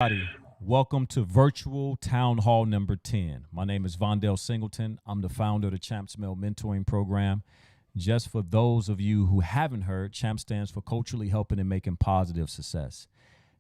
Everybody, welcome to virtual town hall number 10. My name is Vondell Singleton. I'm the founder of the Champs Mail Mentoring Program. Just for those of you who haven't heard, CHAMP stands for Culturally Helping and Making Positive Success.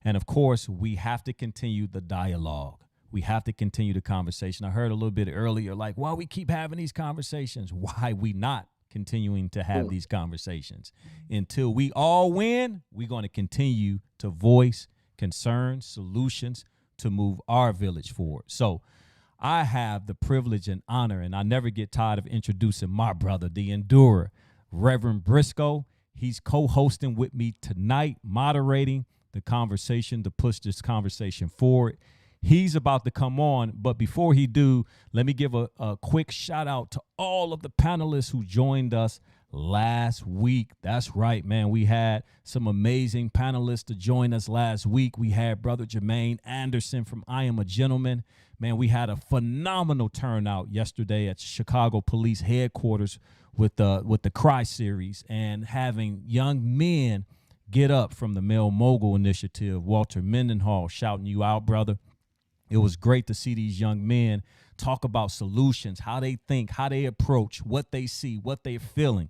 And of course, we have to continue the dialogue. We have to continue the conversation. I heard a little bit earlier, like, why we keep having these conversations? Why we not continuing to have these conversations? Until we all win, we're going to continue to voice concerns, solutions to move our village forward. So I have the privilege and honor, and I never get tired of introducing my brother, the endurer, Reverend Briscoe. He's co-hosting with me tonight, moderating the conversation to push this conversation forward. He's about to come on, but before he do, let me give a quick shout out to all of the panelists who joined us last week. That's right, man. We had some amazing panelists to join us last week. We had Brother Jermaine Anderson from I Am a Gentleman. Man, we had a phenomenal turnout yesterday at Chicago Police Headquarters with the Cry series, and having young men get up from the Male Mogul Initiative. Walter Mendenhall shouting you out, brother. It was great to see these young men talk about solutions, how they think, how they approach, what they see, what they're feeling.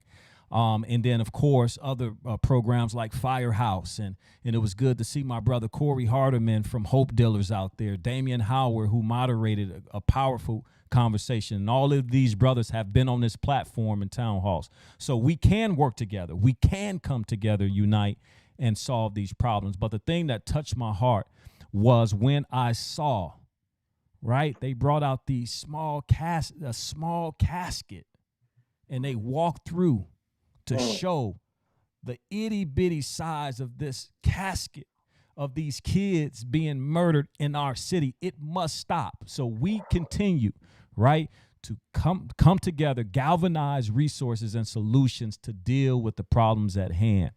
And then, of course, other programs like Firehouse. And it was good to see my brother Corey Hardeman from Hope Dealers out there, Damian Howard, who moderated a powerful conversation. And all of these brothers have been on this platform in town halls. So we can work together. We can come together, unite, and solve these problems. But the thing that touched my heart was when I saw, right, they brought out a small casket, and they walked through to show the itty bitty size of this casket of these kids being murdered in our city. It must stop. So we continue, right, to come together, galvanize resources and solutions to deal with the problems at hand.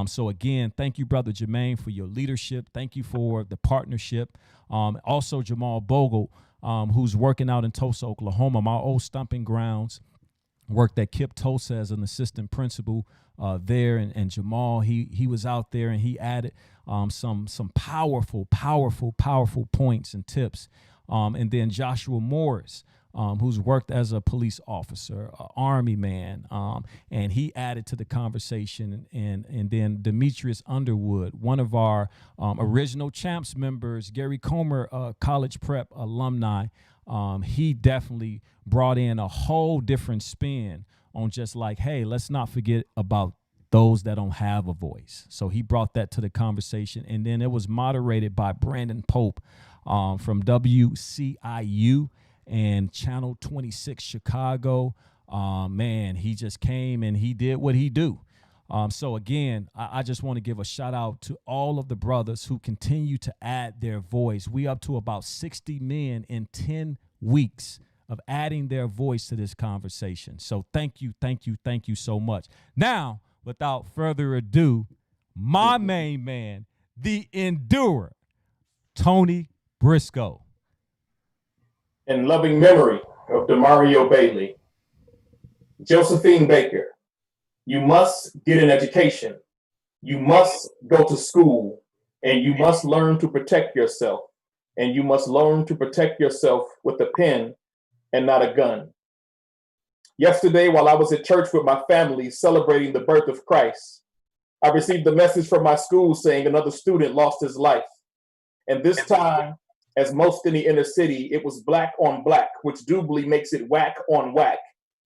So again, thank you, Brother Jermaine, for your leadership. Thank you for the partnership. Also, Jamal Bogle, who's working out in Tulsa, Oklahoma, my old stomping grounds. Worked at Kip Tulsa as an assistant principal there, and Jamal, he was out there, and he added some powerful points and tips. And then Joshua Morris, who's worked as a police officer, Army man, and he added to the conversation. And then Demetrius Underwood, one of our original Champs members, Gary Comer, college prep alumni, he definitely brought in a whole different spin on just like, hey, let's not forget about those that don't have a voice. So he brought that to the conversation. And then it was moderated by Brandon Pope from WCIU and Channel 26 Chicago. Man, he just came and he did what he do. So again, I just want to give a shout out to all of the brothers who continue to add their voice. We up to about 60 men in 10 weeks of adding their voice to this conversation. So thank you so much. Now, without further ado, my main man, the endurer, Tony Briscoe. In loving memory of Demario Bailey, Josephine Baker, you must get an education. You must go to school, and you must learn to protect yourself. And you must learn to protect yourself with a pen and not a gun. Yesterday, while I was at church with my family celebrating the birth of Christ, I received a message from my school saying another student lost his life. And this time, as most in the inner city, it was black on black, which doubly makes it whack on whack.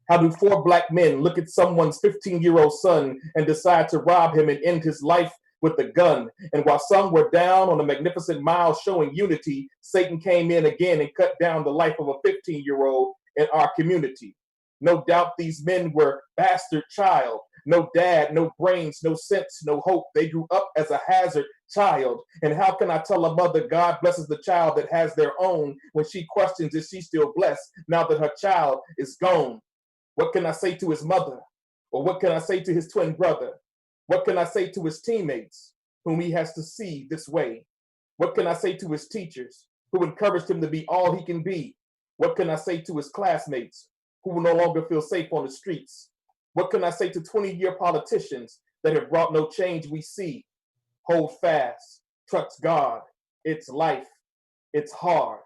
How do four black men look at someone's 15-year-old son and decide to rob him and end his life with a gun? And while some were down on a magnificent mile showing unity, Satan came in again and cut down the life of a 15-year-old in our community. No doubt these men were bastard child. No dad, no brains, no sense, no hope. They grew up as a hazard child. And how can I tell a mother God blesses the child that has their own when she questions is she still blessed now that her child is gone? What can I say to his mother? Or what can I say to his twin brother? What can I say to his teammates whom he has to see this way? What can I say to his teachers who encouraged him to be all he can be? What can I say to his classmates who will no longer feel safe on the streets? What can I say to 20-year politicians that have brought no change we see? Hold fast, trust God, It's life. It's hard.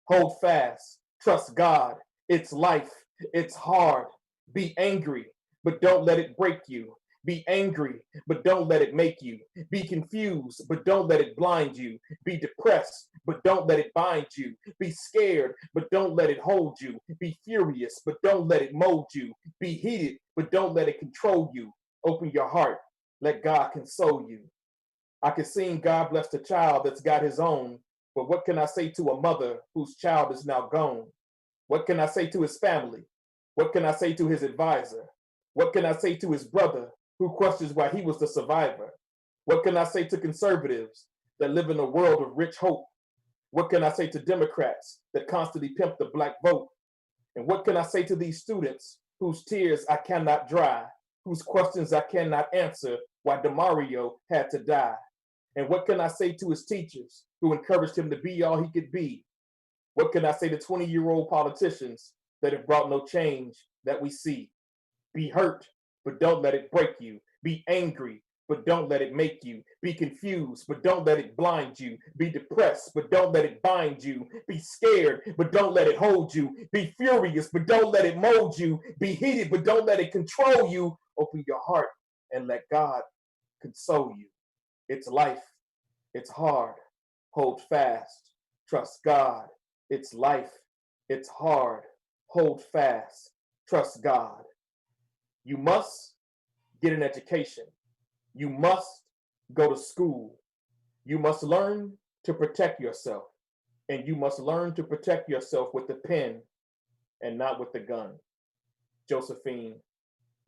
Hold fast. Trust God. It's life. It's hard. Be angry, but don't let it break you. Be angry, but don't let it make you. Be confused, but don't let it blind you. Be depressed, but don't let it bind you. Be scared, but don't let it hold you. Be furious, but don't let it mold you. Be heated, but don't let it control you. Open your heart. Let God console you. I can sing God bless the child that's got his own, but what can I say to a mother whose child is now gone? What can I say to his family? What can I say to his advisor? What can I say to his brother who questions why he was the survivor? What can I say to conservatives that live in a world of rich hope? What can I say to Democrats that constantly pimp the black vote? And what can I say to these students whose tears I cannot dry, whose questions I cannot answer, why DeMario had to die? And what can I say to his teachers who encouraged him to be all he could be? What can I say to 20-year-old politicians that have brought no change that we see? Be hurt, but don't let it break you. Be angry, but don't let it make you. Be confused, but don't let it blind you. Be depressed, but don't let it bind you. Be scared, but don't let it hold you. Be furious, but don't let it mold you. Be heated, but don't let it control you. Open your heart and let God console you. It's life. It's hard. Hold fast. Trust God. It's life. It's hard. Hold fast. Trust God. You must get an education. You must go to school. You must learn to protect yourself. And you must learn to protect yourself with the pen and not with the gun. Josephine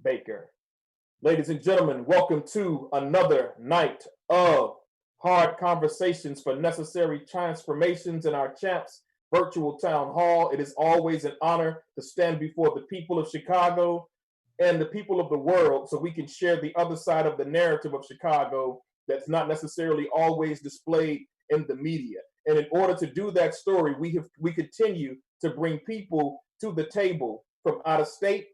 Baker. Ladies and gentlemen, welcome to another night of hard conversations for necessary transformations in our Champs virtual town hall. It is always an honor to stand before the people of Chicago and the people of the world so we can share the other side of the narrative of Chicago that's not necessarily always displayed in the media. And in order to do that story, we continue to bring people to the table from out of state,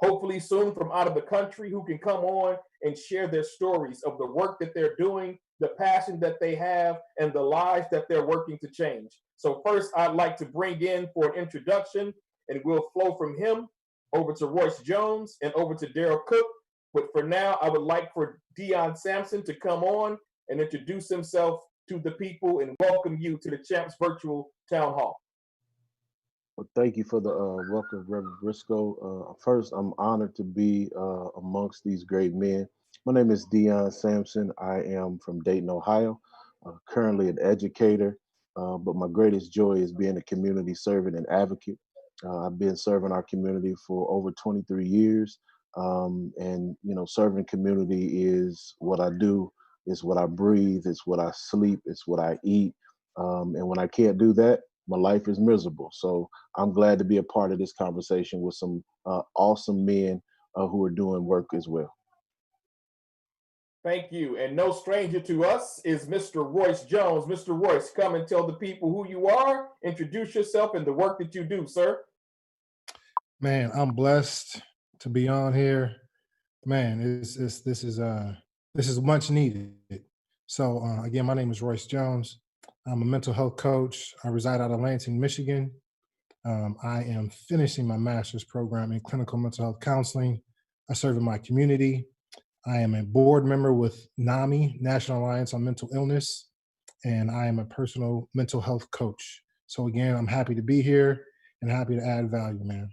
hopefully soon from out of the country, who can come on and share their stories of the work that they're doing, the passion that they have, and the lives that they're working to change. So first, I'd like to bring in for an introduction, and we'll flow from him over to Royce Jones and over to Daryl Cook. But for now, I would like for Dionne Sampson to come on and introduce himself to the people and welcome you to the Champs Virtual Town Hall. Well, thank you for the welcome, Reverend Briscoe. First, I'm honored to be amongst these great men. My name is Dionne Sampson. I am from Dayton, Ohio, currently an educator, but my greatest joy is being a community servant and advocate. I've been serving our community for over 23 years, and serving community is what I do. It's what I breathe. It's what I sleep. It's what I eat. And when I can't do that, my life is miserable. So I'm glad to be a part of this conversation with some awesome men who are doing work as well. Thank you. And no stranger to us is Mr. Royce Jones. Mr. Royce, come and tell the people who you are, introduce yourself and the work that you do, sir. Man, I'm blessed to be on here. Man, this is much needed. So again, my name is Royce Jones. I'm a mental health coach. I reside out of Lansing, Michigan. I am finishing my master's program in clinical mental health counseling. I serve in my community. I am a board member with NAMI, National Alliance on Mental Illness, and I am a personal mental health coach. So again, I'm happy to be here and happy to add value, man.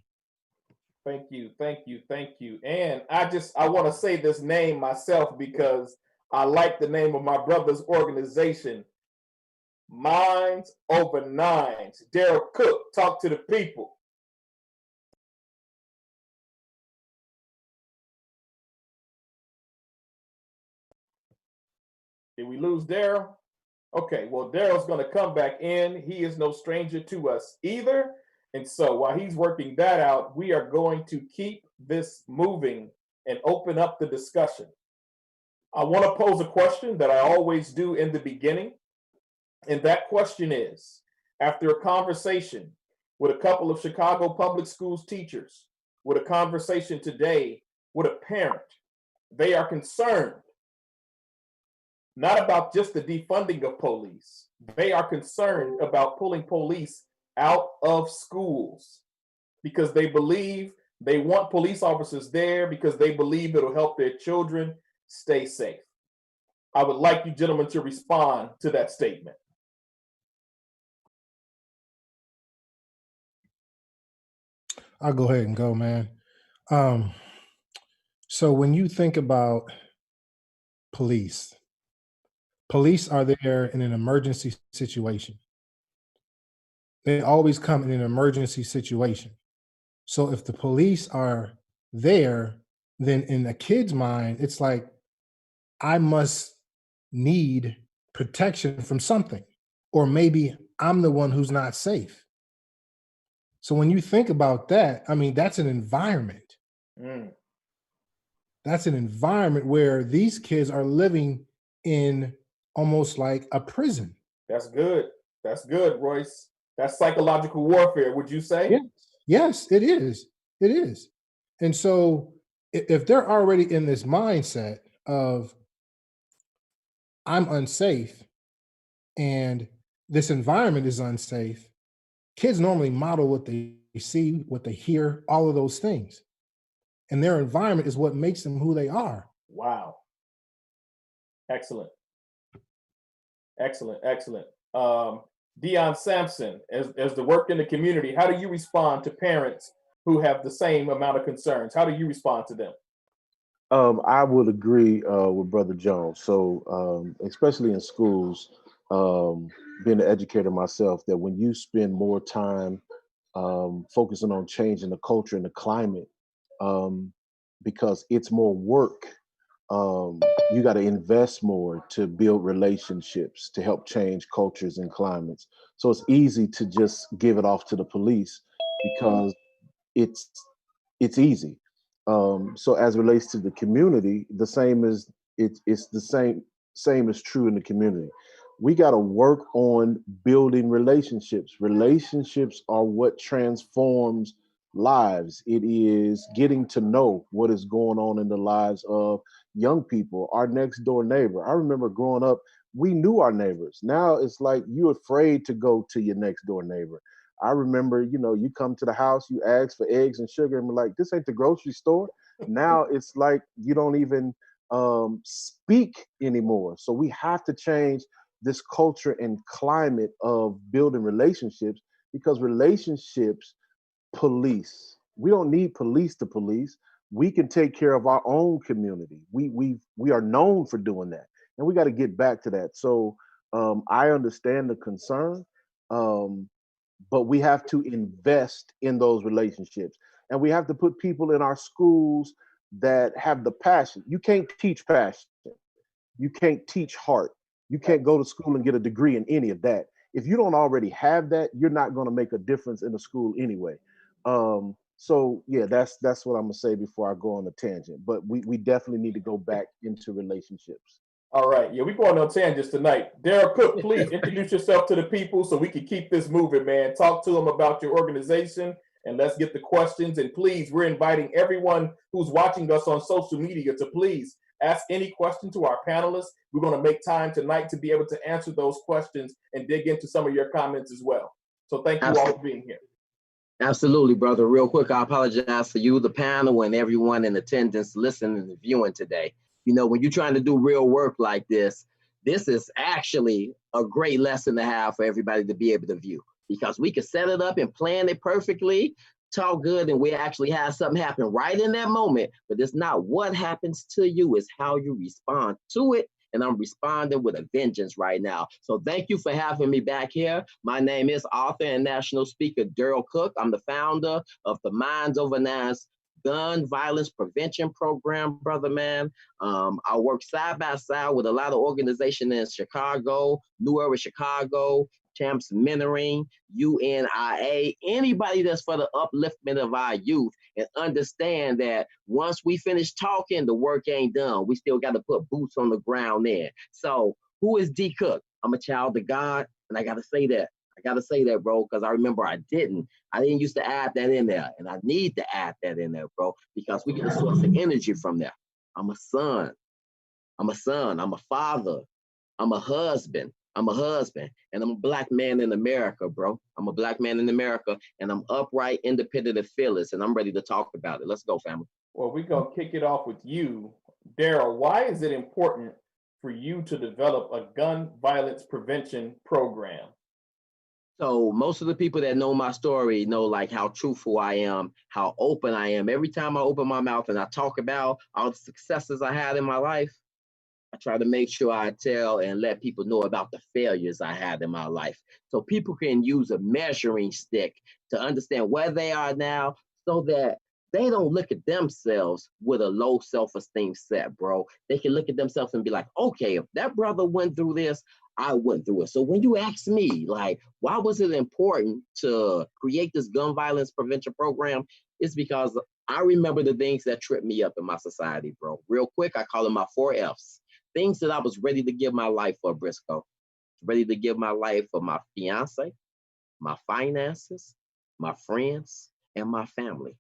Thank you, thank you, thank you. And I want to say this name myself because I like the name of my brother's organization, Minds Over Nines. Daryl Cook, talk to the people. Did we lose Daryl? Okay, well, Daryl's going to come back in. He is no stranger to us either. And so while he's working that out, we are going to keep this moving and open up the discussion. I want to pose a question that I always do in the beginning. And that question is, after a conversation with a couple of Chicago public schools teachers, with a conversation today with a parent, they are concerned not about just the defunding of police, They are concerned about pulling police out of schools because they believe they want police officers there because they believe it'll help their children stay safe. I would like you gentlemen to respond to that statement. I'll go ahead and go, man. So when you think about police, police are there in an emergency situation. They always come in an emergency situation. So if the police are there, then in the kid's mind, it's like, I must need protection from something, or maybe I'm the one who's not safe. So when you think about that, I mean, that's an environment. That's an environment where these kids are living in almost like a prison. That's good. That's good, Royce. That's psychological warfare, would you say? Yes, yes, it is. It is. And so if they're already in this mindset of I'm unsafe and this environment is unsafe, kids normally model what they see, what they hear, all of those things. And their environment is what makes them who they are. Wow. Excellent. Excellent. Excellent. Dionne Sampson, as the work in the community, how do you respond to parents who have the same amount of concerns? How do you respond to them? I would agree with Brother Jones. So, especially in schools, being an educator myself, that when you spend more time focusing on changing the culture and the climate, because it's more work, you got to invest more to build relationships to help change cultures and climates. So it's easy to just give it off to the police because it's easy. So as it relates to the community, the same as it's the same is true in the community. We got to work on building relationships. Relationships are what transforms lives. It is getting to know what is going on in the lives of young people, our next door neighbor. I remember growing up, we knew our neighbors. Now it's like you're afraid to go to your next door neighbor. I remember, you come to the house, you ask for eggs and sugar, and be like, this ain't the grocery store. Now it's like you don't even speak anymore. So we have to change this culture and climate of building relationships, because relationships police. We don't need police to police. We can take care of our own community. We are known for doing that, and we got to get back to that. So I understand the concern, but we have to invest in those relationships, and we have to put people in our schools that have the passion. You can't teach passion. You can't teach heart. You can't go to school and get a degree in any of that. If you don't already have that, you're not going to make a difference in the school anyway. So yeah, that's what I'm gonna say before I go on a tangent. But we definitely need to go back into relationships. All right. Yeah, we're going on tangents tonight. Derek Cook, please introduce yourself to the people so we can keep this moving, man. Talk to them about your organization and let's get the questions. And please, we're inviting everyone who's watching us on social media to please ask any question to our panelists. We're going to make time tonight to be able to answer those questions and dig into some of your comments as well. So thank you all for being here. Absolutely, brother. Real quick, I apologize for you, the panel, and everyone in attendance listening and viewing today. When you're trying to do real work like this is actually a great lesson to have for everybody to be able to view, because we can set it up and plan it perfectly, talk good, and we actually have something happen right in that moment. But it's not what happens to you, it's how you respond to it. And I'm responding with a vengeance right now. So thank you for having me back here. My name is author and national speaker Daryl Cook. I'm the founder of the Minds Over Nines Gun Violence Prevention Program, brother man. I work side by side with a lot of organizations in Chicago, New Era Chicago, Champs Mentoring, UNIA, anybody that's for the upliftment of our youth, and understand that once we finish talking, the work ain't done. We still got to put boots on the ground there. So who is D Cook? I'm a child of God, and I got to say that. I got to say that, bro, because I remember I didn't used to add that in there, and I need to add that in there, bro, because we get a source of energy from there. I'm a son. I'm a father. I'm a husband. I'm a husband, and I'm a black man in America, bro. I'm a black man in America, and I'm upright, independent, and fearless, and I'm ready to talk about it. Let's go, family. Well, we're going to kick it off with you, Daryl. Why is it important for you to develop a gun violence prevention program? So most of the people that know my story know like how truthful I am, how open I am. Every time I open my mouth and I talk about all the successes I had in my life, I try to make sure I tell and let people know about the failures I had in my life. So people can use a measuring stick to understand where they are now so that they don't look at themselves with a low self-esteem set, bro. They can look at themselves and be like, okay, if that brother went through this, I went through it. So when you ask me, like, why was it important to create this gun violence prevention program? It's because I remember the things that tripped me up in my society, bro. Real quick, I call them my 4 Fs. Things that I was ready to give my life for, Briscoe. Ready to give my life for my fiance, my finances, my friends, and my family.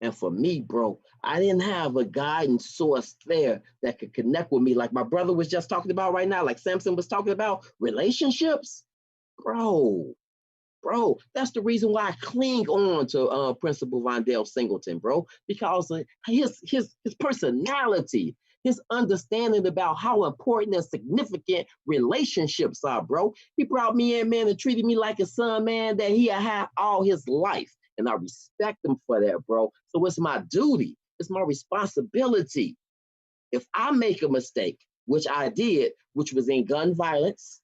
And for me, bro, I didn't have a guidance source there that could connect with me like my brother was just talking about right now, like Sampson was talking about relationships. Bro, that's the reason why I cling on to Principal Vondell Singleton, bro, because of his personality, his understanding about how important and significant relationships are, bro. He brought me in, man, and treated me like a son, man, that he had all his life. And I respect him for that, bro. So it's my duty. It's my responsibility. If I make a mistake, which I did, which was in gun violence,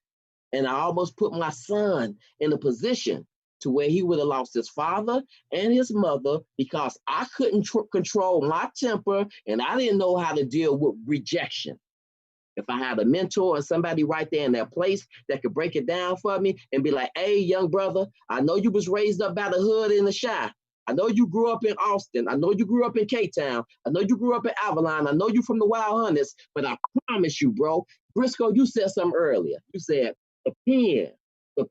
and I almost put my son in a position to where he would have lost his father and his mother because I couldn't control my temper and I didn't know how to deal with rejection. If I had a mentor or somebody right there in that place that could break it down for me and be like, hey, young brother, I know you was raised up by the hood in the Chi. I know you grew up in Austin. I know you grew up in K-Town. I know you grew up in Avalon. I know you from the Wild Hunters, but I promise you, bro, Briscoe, you said something earlier. You said the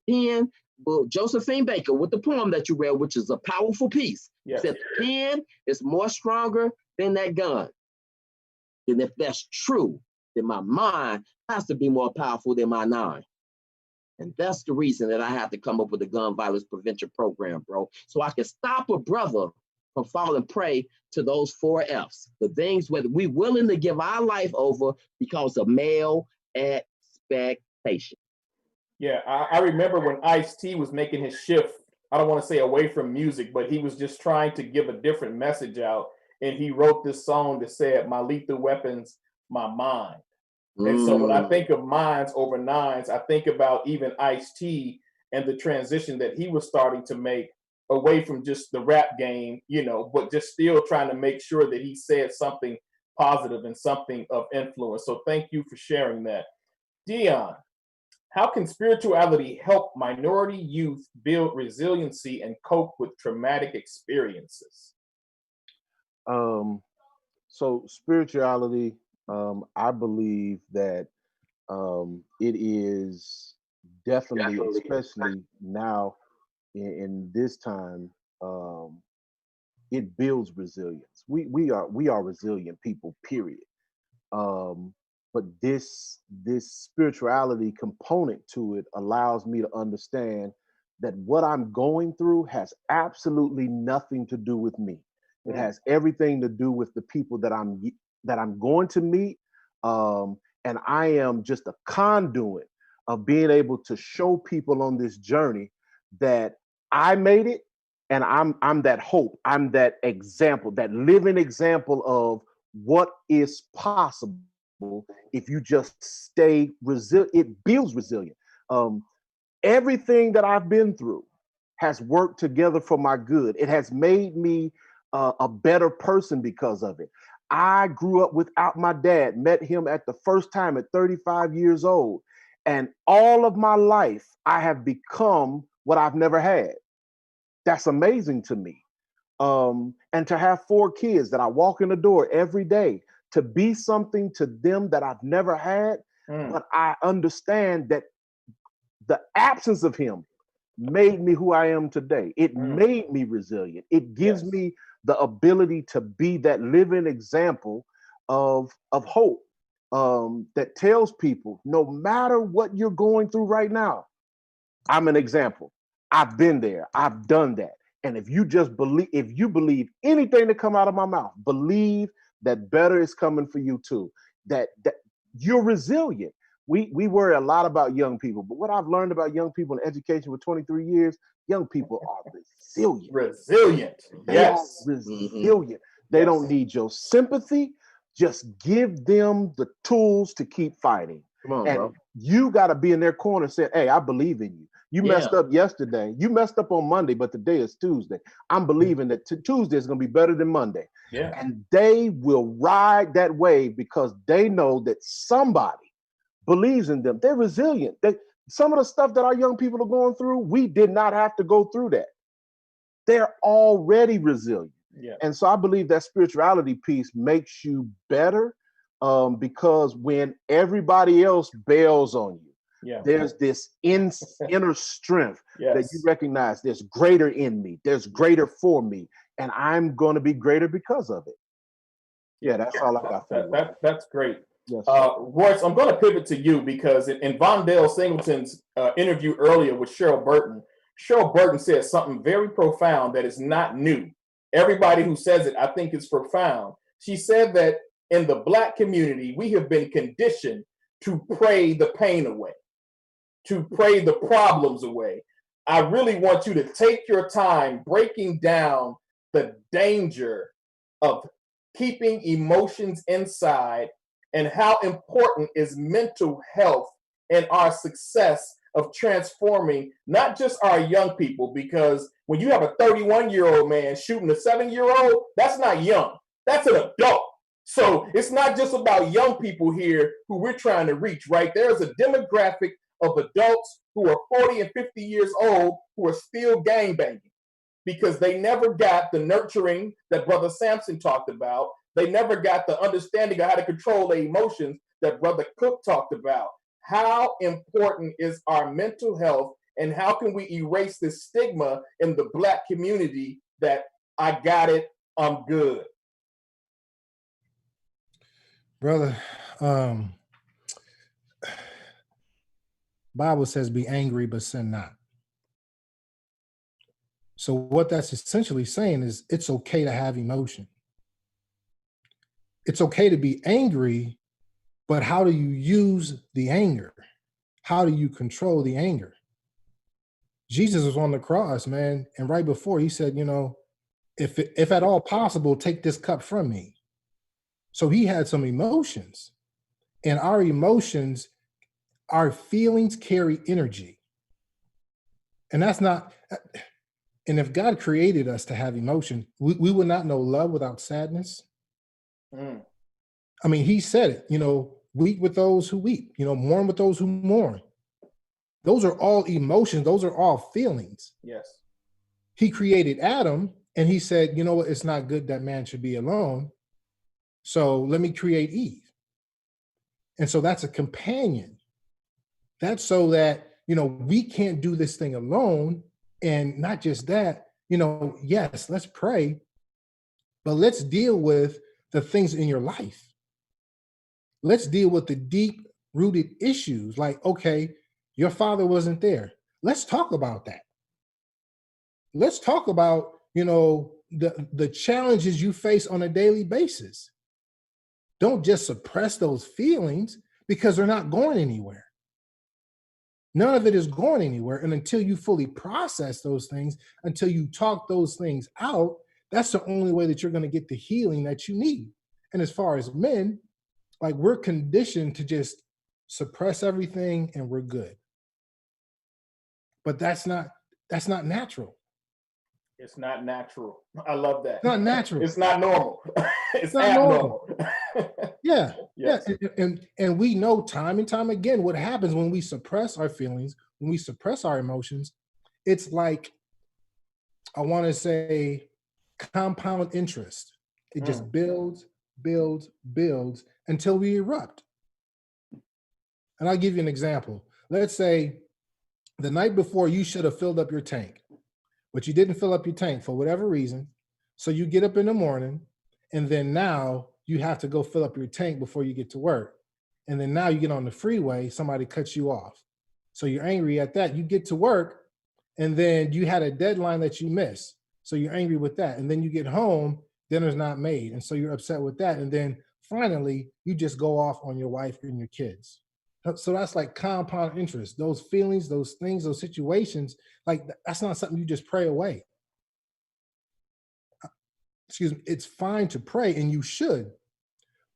pen, well, Josephine Baker with the poem that you read, which is a powerful piece. Yes. Said the pen is more stronger than that gun. And if that's true, then my mind has to be more powerful than my nine. And that's the reason that I had to come up with a gun violence prevention program, bro. So I can stop a brother from falling prey to those 4 Fs. The things where we willing to give our life over because of male expectation. Yeah, I remember when Ice-T was making his shift, I don't want to say away from music, but he was just trying to give a different message out. And he wrote this song that said, my lethal weapons, my mind. And so when I think of minds over nines, I think about even Ice-T and the transition that he was starting to make away from just the rap game, you know, but just still trying to make sure that he said something positive and something of influence. So thank you for sharing that. Dionne, how can spirituality help minority youth build resiliency and cope with traumatic experiences? So spirituality, I believe that it is definitely, especially now in this time, it builds resilience. We are resilient people, period. But this spirituality component to it allows me to understand that what I'm going through has absolutely nothing to do with me. It has everything to do with the people that I'm going to meet, and I am just a conduit of being able to show people on this journey that I made it, and I'm that hope. I'm that example, that living example of what is possible if you just stay resilient. It builds resilience. Everything that I've been through has worked together for my good. It has made me a better person because of it. I grew up without my dad, met him at the first time at 35 years old. And all of my life, I have become what I've never had. That's amazing to me. And to have 4 kids that I walk in the door every day, to be something to them that I've never had. But I understand that the absence of him made me who I am today. It made me resilient. It gives me the ability to be that living example of hope. that tells people no matter what you're going through right now, I'm an example. I've been there. I've done that. And if you just believe, if you believe anything that come out of my mouth, believe that better is coming for you too. That you're resilient. We worry a lot about young people, but what I've learned about young people in education for 23 years, young people are resilient. Resilient. They are Yes. resilient. They don't need your sympathy. Just give them the tools to keep fighting. Come on, And bro. you got to be in their corner saying, hey, I believe in you. You messed up yesterday. You messed up on Monday, but today is Tuesday. I'm believing that Tuesday is going to be better than Monday. Yeah. And they will ride that wave because they know that somebody believes in them. They're resilient. Some of the stuff that our young people are going through, we did not have to go through that. They're already resilient. Yeah. And so I believe that spirituality piece makes you better because when everybody else bails on you, there's this inner strength that you recognize there's greater in me, there's greater for me, and I'm going to be greater because of it. Yeah, that's all I got for you. That's great. Yes. Royce, I'm going to pivot to you because in Vondell Singleton's interview earlier with Cheryl Burton said something very profound that is not new. Everybody who says it, I think, is profound. She said that in the Black community, we have been conditioned to pray the pain away, to pray the problems away. I really want you to take your time breaking down the danger of keeping emotions inside and how important is mental health in our success of transforming not just our young people, because when you have a 31-year-old man shooting a 7-year-old, that's not young, that's an adult. So it's not just about young people here who we're trying to reach, right? There's a demographic of adults who are 40 and 50 years old who are still gangbanging because they never got the nurturing that Brother Sampson talked about. They never got the understanding of how to control their emotions that Brother Cook talked about. How important is our mental health, and how can we erase this stigma in the Black community that I got it, I'm good? Brother, Bible says be angry, but sin not. So what that's essentially saying is it's okay to have emotion. It's okay to be angry, but how do you use the anger? How do you control the anger? Jesus was on the cross, man, and right before he said, if at all possible, take this cup from me. So he had some emotions, and our emotions, our feelings carry energy. And that's not, and if God created us to have emotion, we would not know love without sadness. I mean, he said it, weep with those who weep, mourn with those who mourn. Those are all emotions. Those are all feelings. Yes. He created Adam and he said, you know what? It's not good that man should be alone. So let me create Eve. And so that's a companion. That's so that, we can't do this thing alone. And not just that, yes, let's pray, but let's deal with the things in your life. Let's deal with the deep rooted issues. Like, okay, your father wasn't there. Let's talk about that. Let's talk about, the challenges you face on a daily basis. Don't just suppress those feelings because they're not going anywhere. None of it is going anywhere. And until you fully process those things, until you talk those things out, that's the only way that you're going to get the healing that you need. And as far as men, like, we're conditioned to just suppress everything and we're good. But that's not natural. It's not natural. I love that. It's not natural. It's not normal. It's not abnormal. Yeah. Yes. Yeah. And we know time and time again what happens when we suppress our feelings, when we suppress our emotions. It's like, I want to say, compound interest. It just builds until we erupt. And I'll give you an example. Let's say the night before you should have filled up your tank, but you didn't fill up your tank for whatever reason. So you get up in the morning and then now you have to go fill up your tank before you get to work. And then now you get on the freeway, somebody cuts you off. So you're angry at that. You get to work, and then you had a deadline that you missed. So you're angry with that. And then you get home, dinner's not made. And so you're upset with that. And then finally, you just go off on your wife and your kids. So that's like compound interest. Those feelings, those things, those situations, like that's not something you just pray away. Excuse me. It's fine to pray, and you should,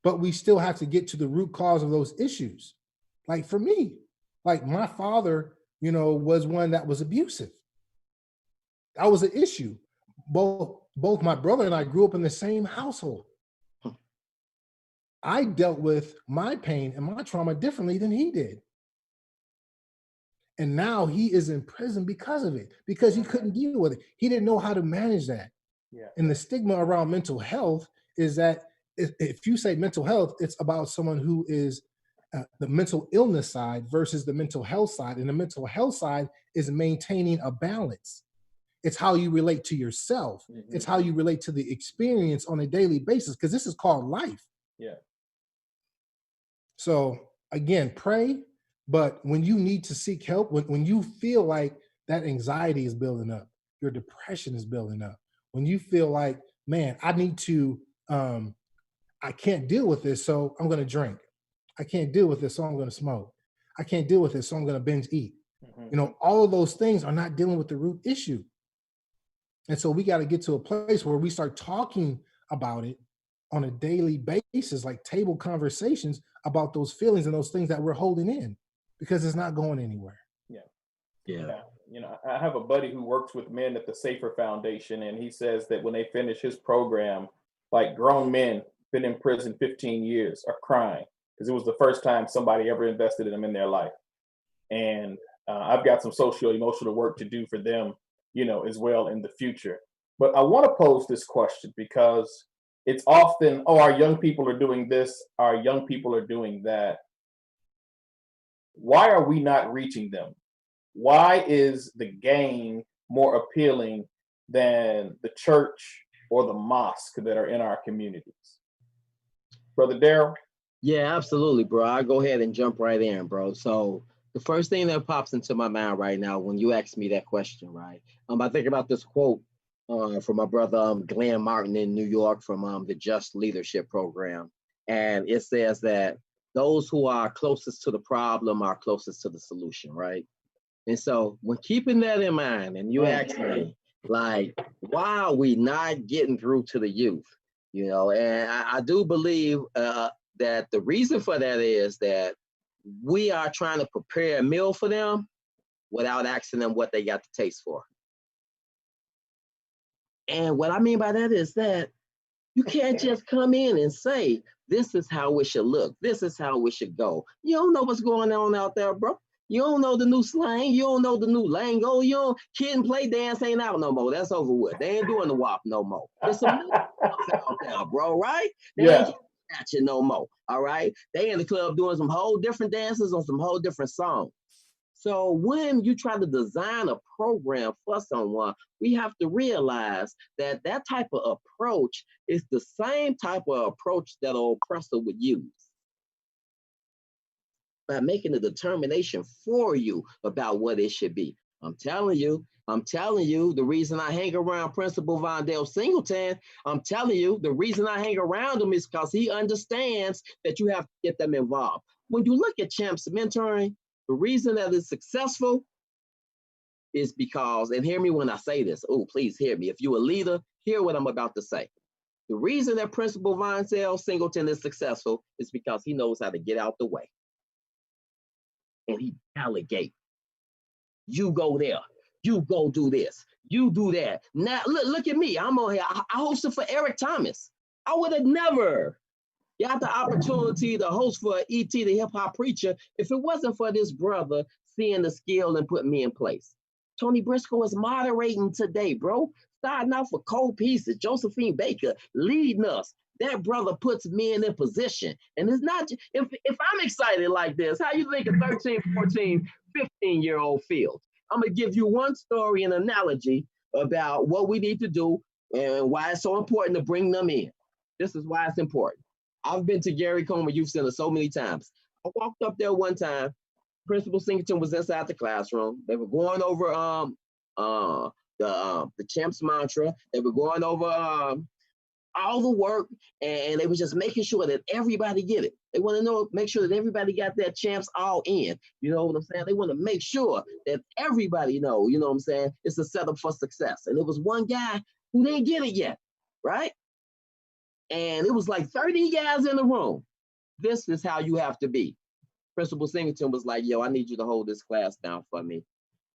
but we still have to get to the root cause of those issues. Like for me, like my father, was one that was abusive. That was an issue. Both my brother and I grew up in the same household. I dealt with my pain and my trauma differently than he did. And now he is in prison because of it, because he couldn't deal with it. He didn't know how to manage that. Yeah. And the stigma around mental health is that if you say mental health, it's about someone who is the mental illness side versus the mental health side. And the mental health side is maintaining a balance. It's how you relate to yourself. Mm-hmm. It's how you relate to the experience on a daily basis, because this is called life. Yeah. So again, pray, but when you need to seek help, when you feel like that anxiety is building up, your depression is building up, when you feel like, man, I need to, I can't deal with this, so I'm going to drink. I can't deal with this, so I'm going to smoke. I can't deal with this, so I'm going to binge eat. Mm-hmm. All of those things are not dealing with the root issue. And so we got to get to a place where we start talking about it on a daily basis, like table conversations about those feelings and those things that we're holding in, because it's not going anywhere. Yeah. I have a buddy who works with men at the Safer Foundation, and he says that when they finish his program, like grown men been in prison 15 years are crying because it was the first time somebody ever invested in them in their life. And I've got some social emotional work to do for them, as well in the future. But I want to pose this question because it's often, our young people are doing this, our young people are doing that. Why are we not reaching them? Why is the game more appealing than the church or the mosque that are in our communities? Brother Daryl? Yeah, absolutely, bro. I'll go ahead and jump right in, bro. So the first thing that pops into my mind right now when you ask me that question, right? I think about this quote from my brother Glenn Martin in New York from the Just Leadership Program. And it says that those who are closest to the problem are closest to the solution, right? And so when keeping that in mind, and you ask me, like, why are we not getting through to the youth? And I do believe that the reason for that is that we are trying to prepare a meal for them without asking them what they got the taste for. And what I mean by that is that you can't just come in and say, this is how it should look. This is how it should go. You don't know what's going on out there, bro. You don't know the new slang. You don't know the new lingo. Kid and play dance ain't out no more. That's over with. They ain't doing the WAP no more. There's some new stuff out there, bro, right? They ain't catching no more, all right? They in the club doing some whole different dances on some whole different songs. So when you try to design a program for someone, we have to realize that that type of approach is the same type of approach that an oppressor would use. By making a determination for you about what it should be. I'm telling you, the reason I hang around Principal Vondell Singleton, I'm telling you, the reason I hang around him is because he understands that you have to get them involved. When you look at Champs Mentoring, the reason that it's successful is because, and hear me when I say this, please hear me. If you're a leader, hear what I'm about to say. The reason that Principal Vondell Singleton is successful is because he knows how to get out the way. And he delegate. You go there. You go do this. You do that. Now, look at me. I'm on here. I hosted for Eric Thomas. I would have never got the opportunity to host for E.T. the hip hop preacher if it wasn't for this brother seeing the skill and putting me in place. Tony Briscoe is moderating today, bro. Starting off with cold pieces. Josephine Baker leading us. That brother puts me in a position. And it's not, if I'm excited like this, how you think a 13, 14, 15-year-old feels? I'm going to give you one story and analogy about what we need to do and why it's so important to bring them in. This is why it's important. I've been to Gary Comer Youth Center so many times. I walked up there one time. Principal Singleton was inside the classroom. They were going over the champ's mantra. They were going over all the work, and they were just making sure that everybody get it. They want to make sure that everybody got their champs all in. You know what I'm saying? They want to make sure that everybody know, you know what I'm saying? It's a setup for success. And there was one guy who didn't get it yet, right? And it was like 30 guys in the room. This is how you have to be. Principal Singleton was like, yo, I need you to hold this class down for me.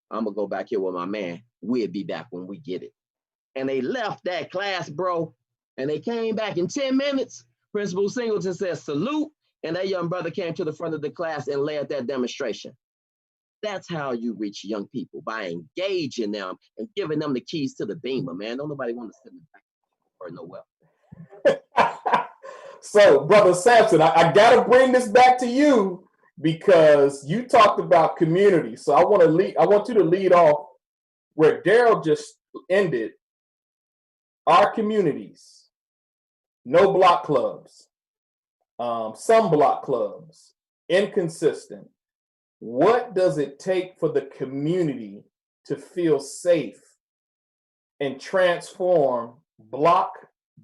I'm going to go back here with my man. We'll be back when we get it. And they left that class, bro. And they came back in 10 minutes. Principal Singleton says, salute. And that young brother came to the front of the class and led that demonstration. That's how you reach young people, by engaging them and giving them the keys to the beamer, man. Don't nobody want to sit in the back or no well. So, Brother Sampson, I got to bring this back to you because you talked about community. So I want you to lead off where Daryl just ended. Our communities, no block clubs, some block clubs, inconsistent. What does it take for the community to feel safe and transform block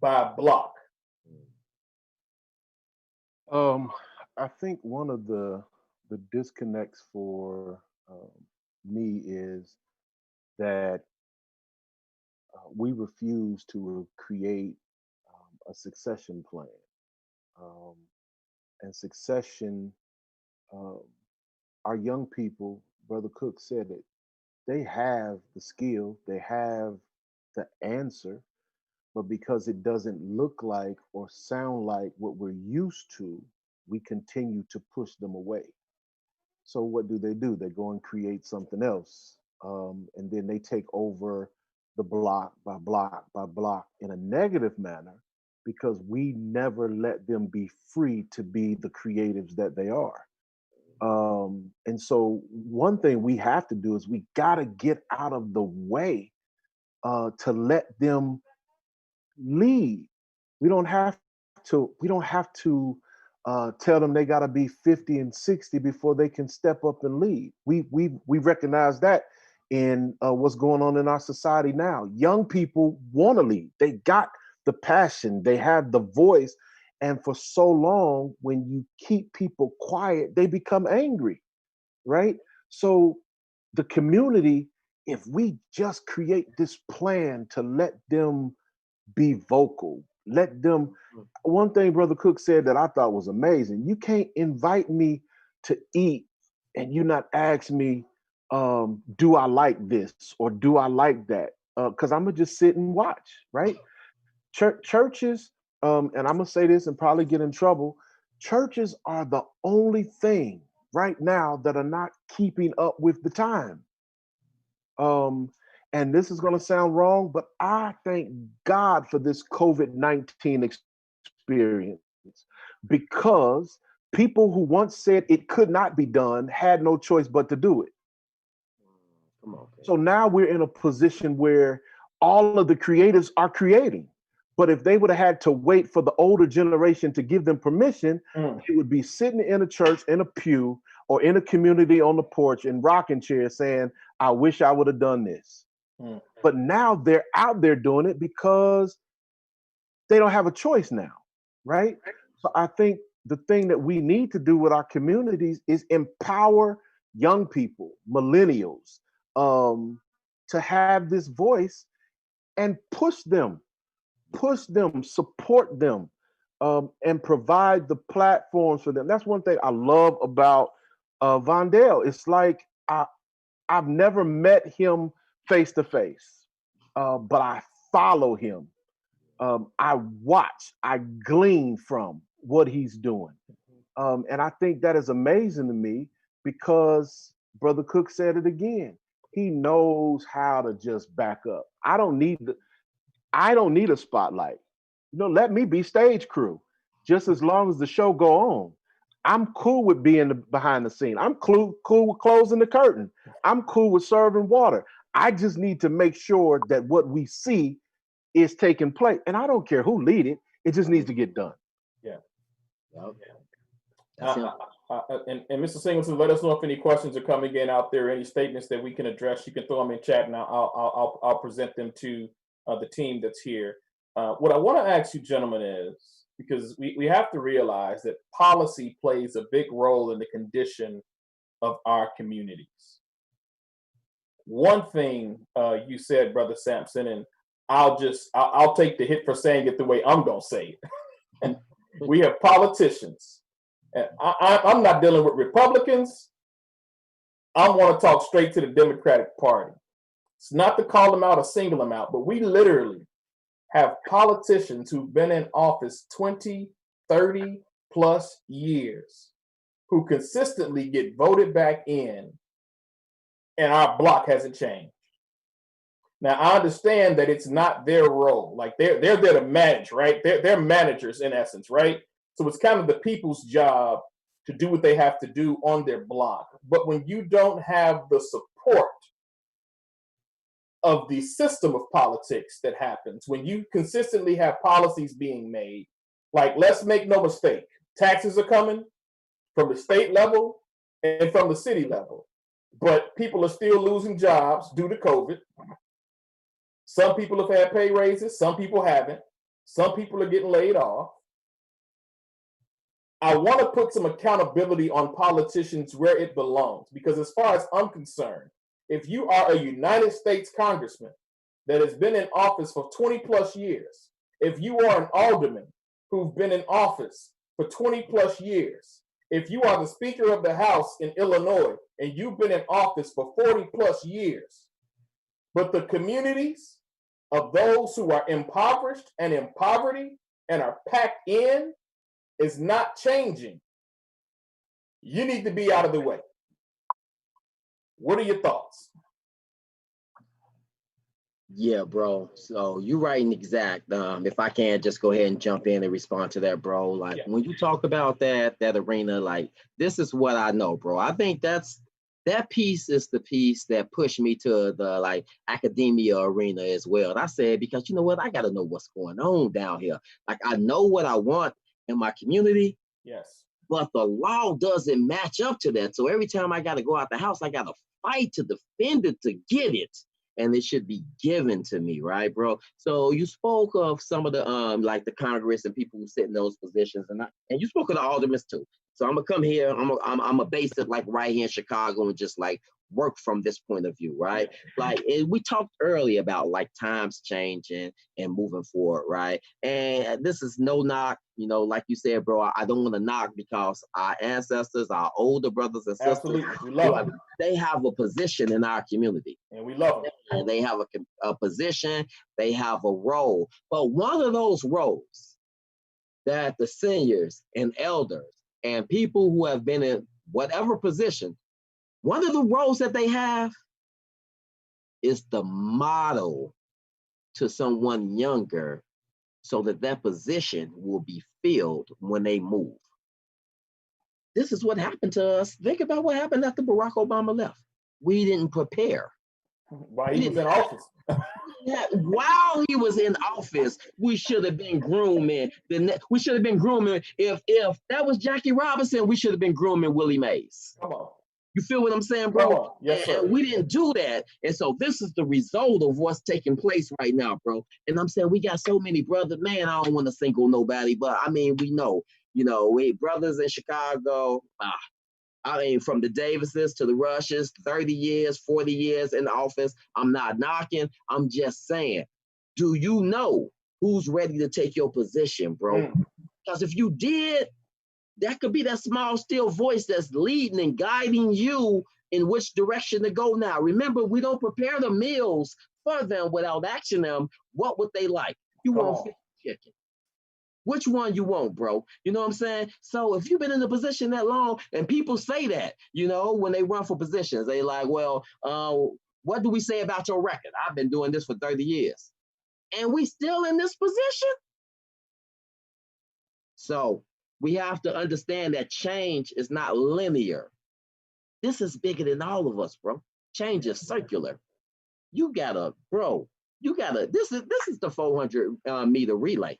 by block? I think one of the disconnects for me is that we refuse to create a succession plan. And succession, our young people, Brother Cook said it, they have the skill, they have the answer, but because it doesn't look like or sound like what we're used to, we continue to push them away. So what do? They go and create something else. And then they take over the block by block by block in a negative manner because we never let them be free to be the creatives that they are. And so one thing we have to do is we got to get out of the way to let them lead. We don't have to tell them they got to be 50 and 60 before they can step up and lead. We recognize that in what's going on in our society now. Young people want to lead. They got the passion. They have the voice. And for so long, when you keep people quiet, they become angry, right? So the community, if we just create this plan to let them be vocal, let them. One thing Brother Cook said that I thought was amazing: you can't invite me to eat and you not ask me, do I like this or do I like that? Because I'm gonna just sit and watch, right? Churches, and I'm gonna say this and probably get in trouble. Churches are the only thing right now that are not keeping up with the time. And this is going to sound wrong, but I thank God for this COVID-19 experience because people who once said it could not be done had no choice but to do it. Come on, so now we're in a position where all of the creatives are creating. But if they would have had to wait for the older generation to give them permission, they would be sitting in a church, in a pew, or in a community on the porch in rocking chairs saying, I wish I would have done this. But now they're out there doing it because they don't have a choice now, right? So I think the thing that we need to do with our communities is empower young people, millennials, to have this voice and push them, support them, and provide the platforms for them. That's one thing I love about Vondell. It's like I've never met him face to face, but I follow him. I watch, I glean from what he's doing. And I think that is amazing to me because Brother Cook said it again. He knows how to just back up. I don't need a spotlight. Let me be stage crew. Just as long as the show go on. I'm cool with being behind the scene. I'm cool with closing the curtain. I'm cool with serving water. I just need to make sure that what we see is taking place. And I don't care who lead it. It just needs to get done. Yeah. And Mr. Singleton, let us know if any questions are coming in out there, any statements that we can address. You can throw them in chat, and I'll present them to the team that's here. What I want to ask you, gentlemen, is because we have to realize that policy plays a big role in the condition of our communities. One thing you said, Brother Sampson, and I'll take the hit for saying it the way I'm gonna say it. And we have politicians. And I'm not dealing with Republicans. I want to talk straight to the Democratic Party. It's not to call them out or single them out, but we literally have politicians who've been in office 20, 30 plus years who consistently get voted back in, and our block hasn't changed. Now, I understand that it's not their role. Like they're there to manage, right? They're managers in essence, right? So it's kind of the people's job to do what they have to do on their block. But when you don't have the support of the system of politics that happens, when you consistently have policies being made, like let's make no mistake, taxes are coming from the state level and from the city level, but people are still losing jobs due to COVID. Some people have had pay raises, some people haven't. Some people are getting laid off. I want to put some accountability on politicians where it belongs, because as far as I'm concerned, if you are a United States congressman that has been in office for 20 plus years, if you are an alderman who's been in office for 20 plus years, if you are the Speaker of the House in Illinois and you've been in office for 40 plus years, but the communities of those who are impoverished and in poverty and are packed in is not changing, you need to be out of the way. What are your thoughts? Yeah, bro. So you're right and exact. If I can just go ahead and jump in and respond to that, bro. Like when you talk about that arena, like this is what I know, bro. I think that piece is the piece that pushed me to the like academia arena as well. And I said, because you know what, I gotta know what's going on down here. Like I know what I want in my community. Yes. But the law doesn't match up to that. So every time I gotta go out the house, I gotta fight to defend it to get it. And it should be given to me, right, bro? So you spoke of some of the like the Congress and people who sit in those positions, and you spoke of the aldermen too. So I'm gonna come here. I'm a base it like right here in Chicago and just like work from this point of view, right? Like we talked earlier about like times changing and moving forward, right? And this is no knock, you know, like you said, bro. I don't want to knock because our ancestors, our older brothers and sisters, absolutely, we love them. They have a position in our community, and we love them. And they have a position, they have a role. But one of those roles that the seniors and elders and people who have been in whatever position, one of the roles that they have is the model to someone younger so that that position will be filled when they move. This is what happened to us. Think about what happened after Barack Obama left. We didn't prepare. While he was in office. Yeah, while he was in office, we should have been grooming. We should have been grooming. If that was Jackie Robinson, we should have been grooming Willie Mays. Come on. You feel what I'm saying, bro? Come on. Yes, sir. And we didn't do that. And so this is the result of what's taking place right now, bro. And I'm saying we got so many brothers. Man, I don't want to single nobody, but I mean, we know, we brothers in Chicago. I mean, from the Davises to the Rushes, 30 years, 40 years in the office. I'm not knocking. I'm just saying, do you know who's ready to take your position, bro? Because if you did, that could be that small, still voice that's leading and guiding you in which direction to go now. Remember, we don't prepare the meals for them without asking them, what would they like? You want fish or chicken? Which one you want, bro? You know what I'm saying? So if you've been in a position that long, and people say that, when they run for positions, they like, well, what do we say about your record? I've been doing this for 30 years. And we still in this position? So we have to understand that change is not linear. This is bigger than all of us, bro. Change is circular. This is the 400 meter relay.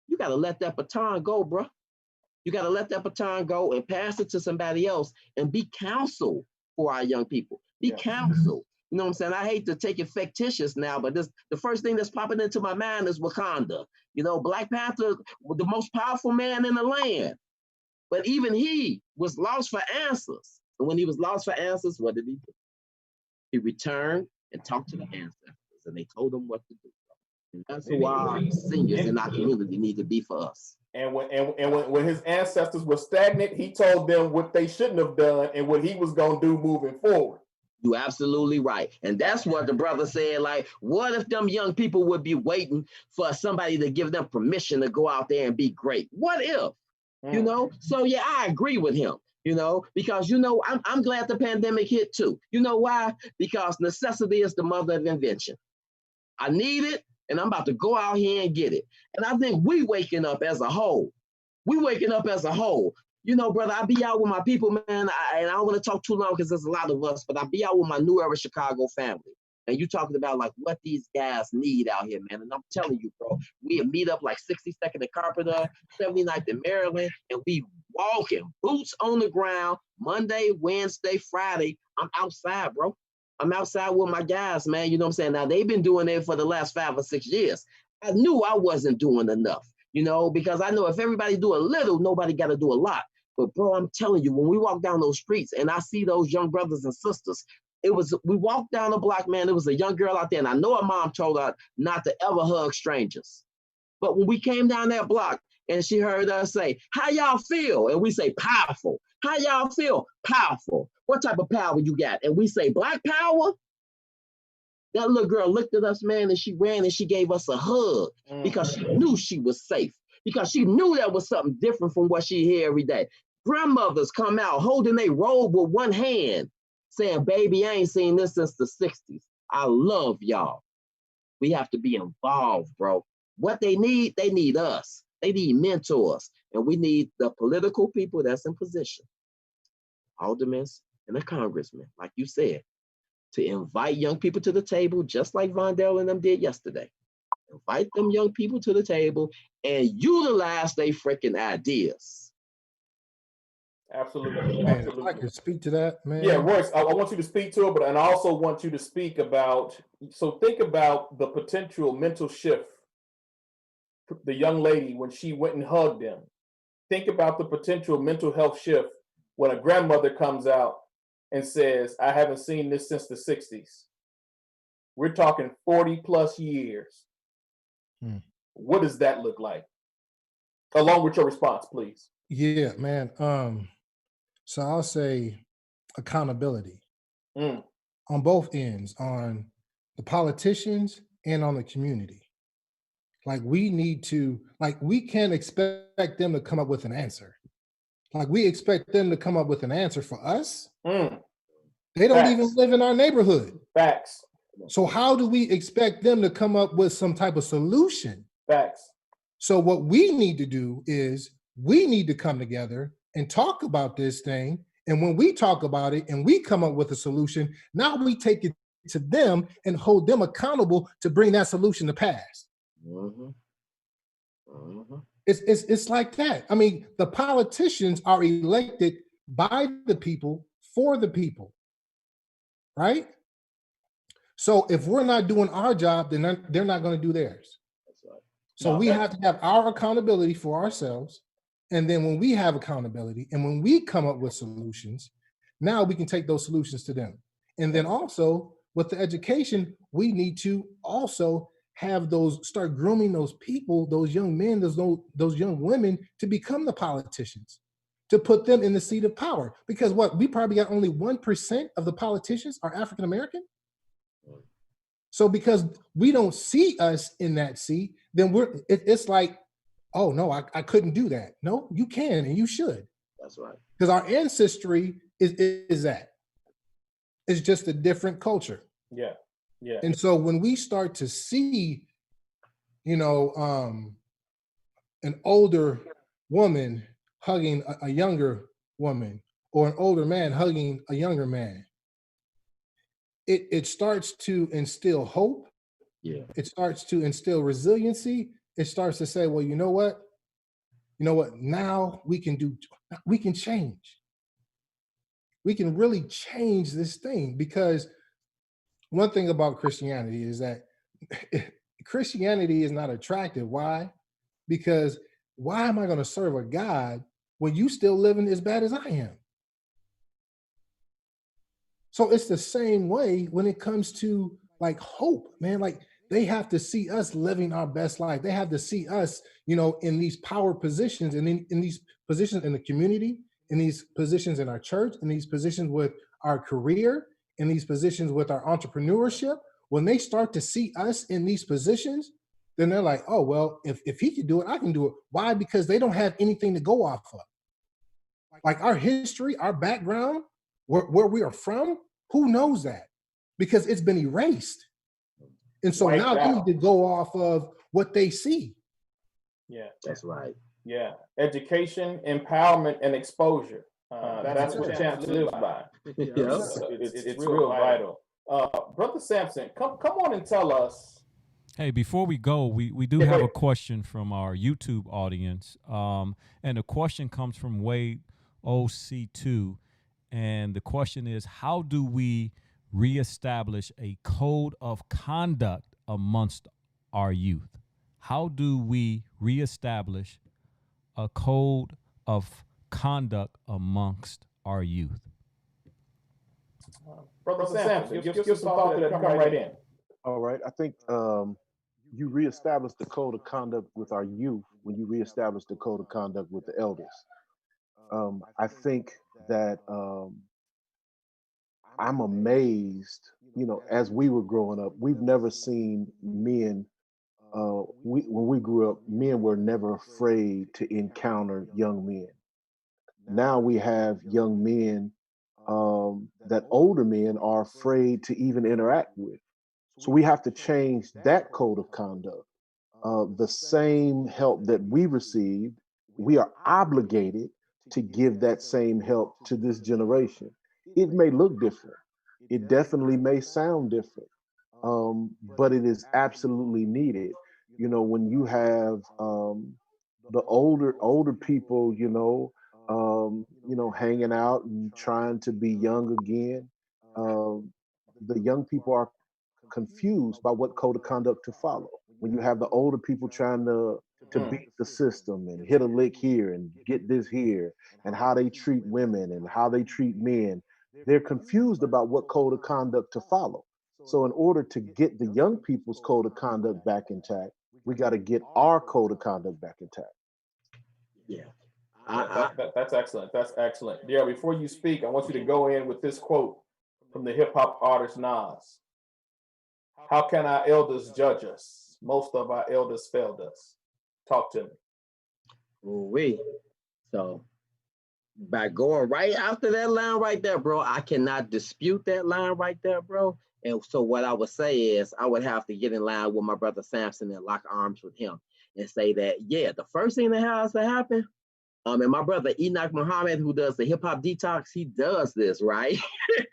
You got to let that baton go, bro. You got to let that baton go and pass it to somebody else and be counsel for our young people. Be counsel. You know what I'm saying? I hate to take it fictitious now, but the first thing that's popping into my mind is Wakanda. You know, Black Panther, the most powerful man in the land. But even he was lost for answers. And when he was lost for answers, what did he do? He returned and talked to the ancestors, and they told him what to do. And that's who our seniors in our community need to be for us. And when his ancestors were stagnant, he told them what they shouldn't have done and what he was going to do moving forward. You're absolutely right. And that's what the brother said. Like, what if them young people would be waiting for somebody to give them permission to go out there and be great? What if? You know? So yeah, I agree with him, you know, because, you know, I'm glad the pandemic hit too. You know why? Because necessity is the mother of invention. I need it, and I'm about to go out here and get it. And I think we waking up as a whole. You know, brother, I be out with my people, man, and I don't want to talk too long because there's a lot of us, but I be out with my New Era Chicago family. And you talking about like what these guys need out here, man. And I'm telling you, bro, we meet up like 62nd and Carpenter, 79th in Maryland, and we walking, boots on the ground, Monday, Wednesday, Friday. I'm outside, bro. I'm outside with my guys, man. You know what I'm saying? Now, they've been doing it for the last 5 or 6 years. I knew I wasn't doing enough, you know, because I know if everybody do a little, nobody got to do a lot. But, bro, I'm telling you, when we walk down those streets and I see those young brothers and sisters, we walked down the block, man. There was a young girl out there, and I know her mom told her not to ever hug strangers. But when we came down that block and she heard us say, how y'all feel? And we say, powerful. How y'all feel? Powerful. What type of power you got? And we say, Black power? That little girl looked at us, man, and she ran and she gave us a hug because she knew she was safe, because she knew that was something different from what she hear every day. Grandmothers come out holding their robe with one hand, saying, baby, I ain't seen this since the 60s. I love y'all. We have to be involved, bro. What they need us. They need mentors. And we need the political people that's in position, aldermen and the congressmen, like you said, to invite young people to the table, just like Vondell and them did yesterday. Invite them young people to the table and utilize their freaking ideas. Absolutely. Man, if I could speak to that, man. Yeah, Royce, I want you to speak to it, but I also want you to speak about, so think about the potential mental shift. The young lady, when she went and hugged him, think about the potential mental health shift when a grandmother comes out and says, I haven't seen this since the 60s. We're talking 40 plus years. What does that look like? Along with your response, please. Yeah, man. So I'll say accountability on both ends, on the politicians and on the community. Like we need to, like we can't expect them to come up with an answer. Like we expect them to come up with an answer for us. They don't even live in our neighborhood. Facts. So how do we expect them to come up with some type of solution? Facts. So what we need to do is we need to come together and talk about this thing. And when we talk about it and we come up with a solution, now we take it to them and hold them accountable to bring that solution to pass. It's like that. I mean, the politicians are elected by the people for the people, right? So if we're not doing our job, then they're not going to do theirs. So we have to have our accountability for ourselves. And then when we have accountability and when we come up with solutions, now we can take those solutions to them. And then also with the education, we need to also have start grooming those people, those young men, those young women to become the politicians, to put them in the seat of power. Because we probably got only 1% of the politicians are African-American. So because we don't see us in that seat, then it's like, oh no, I couldn't do that. No, you can and you should. That's right. Because our ancestry is that. It's just a different culture. Yeah. Yeah. And so when we start to see, an older woman hugging a younger woman, or an older man hugging a younger man, it starts to instill hope. Yeah. It starts to instill resiliency. It starts to say, well, you know what? you know what, now we can change. We can really change this thing, because one thing about Christianity is that Christianity is not attractive. Why? Because why am I going to serve a God when you still living as bad as I am? So it's the same way when it comes to like hope, man. Like they have to see us living our best life. They have to see us, you know, in these power positions and in these positions in the community, in these positions in our church, in these positions with our career, in these positions with our entrepreneurship. When they start to see us in these positions, then they're like, oh, well, if he can do it, I can do it. Why? Because they don't have anything to go off of. Like our history, our background, where we are from, who knows that? Because it's been erased. And so now they need to go off of what they see. Yeah, That's right. Yeah, education, empowerment, and exposure. That's what Champs lives by. It's real vital. Brother Sampson, come on and tell us. Hey, before we go, we do have a question from our YouTube audience. And the question comes from Wade OC2. And the question is, how do we reestablish a code of conduct amongst our youth? How do we reestablish a code of conduct amongst our youth? Brother Sampson, give some thought to that. Come right in. All right. I think you reestablish the code of conduct with our youth when you reestablish the code of conduct with the elders. I think that I'm amazed, you know, as we were growing up, we've never seen men, when we grew up, men were never afraid to encounter young men. Now we have young men that older men are afraid to even interact with. So we have to change that code of conduct. The same help that we received, we are obligated to give that same help to this generation. It may look different. It definitely may sound different, but it is absolutely needed. You know, when you have the older people, hanging out and trying to be young again, the young people are confused by what code of conduct to follow. When you have the older people trying to beat the system and hit a lick here and get this here, and how they treat women and how they treat men, they're confused about what code of conduct to follow. So in order to get the young people's code of conduct back intact, we got to get our code of conduct back intact. Yeah. That's excellent. That's excellent. Yeah, before you speak, I want you to go in with this quote from the hip hop artist Nas. How can our elders judge us? Most of our elders failed us. Talk to me. Ooh-wee. So by going right after that line right there, bro, I cannot dispute that line right there, bro. And so what I would say is I would have to get in line with my brother Sampson and lock arms with him and say that, yeah, the first thing that has to happen, and my brother Enoch Muhammad, who does the hip hop detox, he does this, right?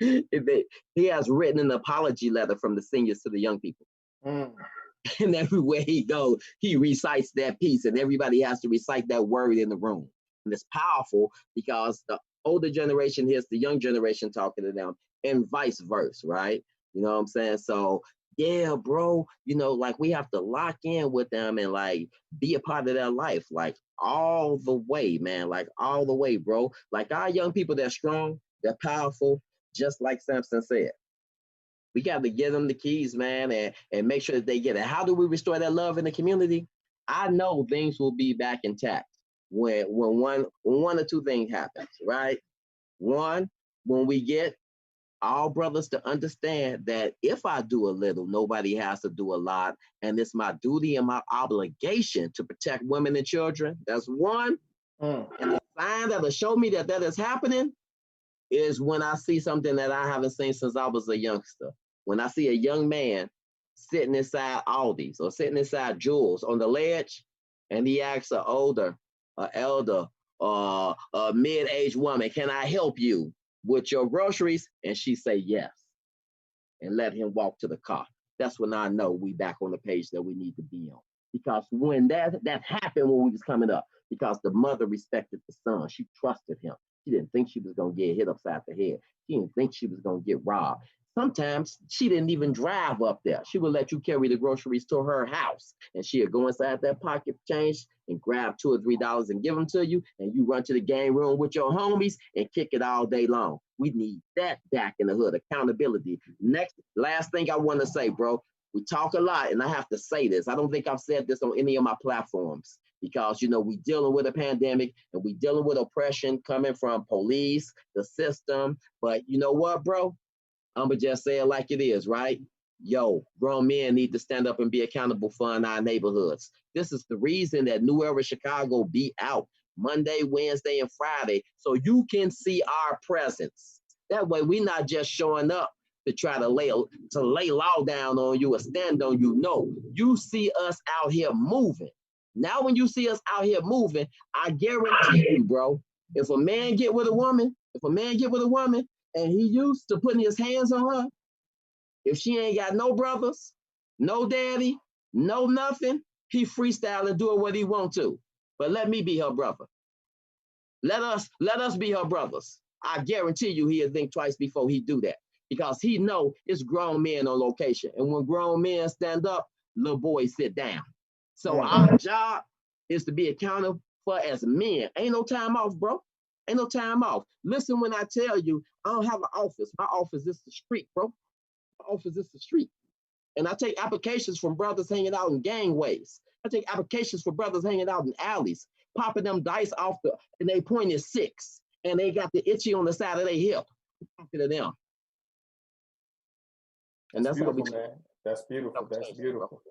He has written an apology letter from the seniors to the young people. And everywhere he goes, he recites that piece, and everybody has to recite that word in the room. And it's powerful because the older generation hears the young generation talking to them, and vice versa, right? You know what I'm saying? So yeah, bro, like we have to lock in with them and like be a part of their life, like all the way, man, like all the way, bro. Like our young people, they're strong, they're powerful, just like Sampson said. We got to give them the keys, man, and make sure that they get it. How do we restore that love in the community? I know things will be back intact when one or two things happens, right? One, when we get all brothers to understand that if I do a little, nobody has to do a lot. And it's my duty and my obligation to protect women and children. That's one. And the sign that'll show me that is happening is when I see something that I haven't seen since I was a youngster. When I see a young man sitting inside Aldi's or sitting inside Jules on the ledge, and he asks an elder, or a mid-aged woman, can I help you with your groceries? And she say yes, and let him walk to the car. That's when I know we back on the page that we need to be on. because when that happened when we was coming up, because the mother respected the son. She trusted him. She didn't think she was going to get hit upside the head. She didn't think she was going to get robbed. Sometimes she didn't even drive up there. She would let you carry the groceries to her house, and she'd go inside that pocket change and grab $2 or $3 and give them to you, and you run to the game room with your homies and kick it all day long. We need that back in the hood, accountability. Last thing I want to say, bro, we talk a lot, and I have to say this. I don't think I've said this on any of my platforms because, you know, we dealing with a pandemic and we dealing with oppression coming from police, the system. But you know what, bro? I'm going to just say it like it is, right? Yo, grown men need to stand up and be accountable for in our neighborhoods. This is the reason that New Era Chicago be out Monday, Wednesday, and Friday, so you can see our presence. That way, we're not just showing up to try to lay law down on you or stand on you. No, you see us out here moving. Now, when you see us out here moving, I guarantee you, bro, if a man get with a woman, and he used to putting his hands on her, if she ain't got no brothers, no daddy, no nothing, he freestyle and do it what he want to. But let me be her brother. Let us be her brothers. I guarantee you he'll think twice before he do that, because he know it's grown men on location. And when grown men stand up, little boys sit down. So our job is to be accountable for as men. Ain't no time off, bro. Ain't no time off. Listen when I tell you, I don't have an office. My office is the street, bro. My office is the street. And I take applications from brothers hanging out in gangways. I take applications for brothers hanging out in alleys, popping them dice off and they pointed 6, and they got the itchy on the side of their hip. I'm talking to them. And that's beautiful, how we man. That's beautiful. That's beautiful.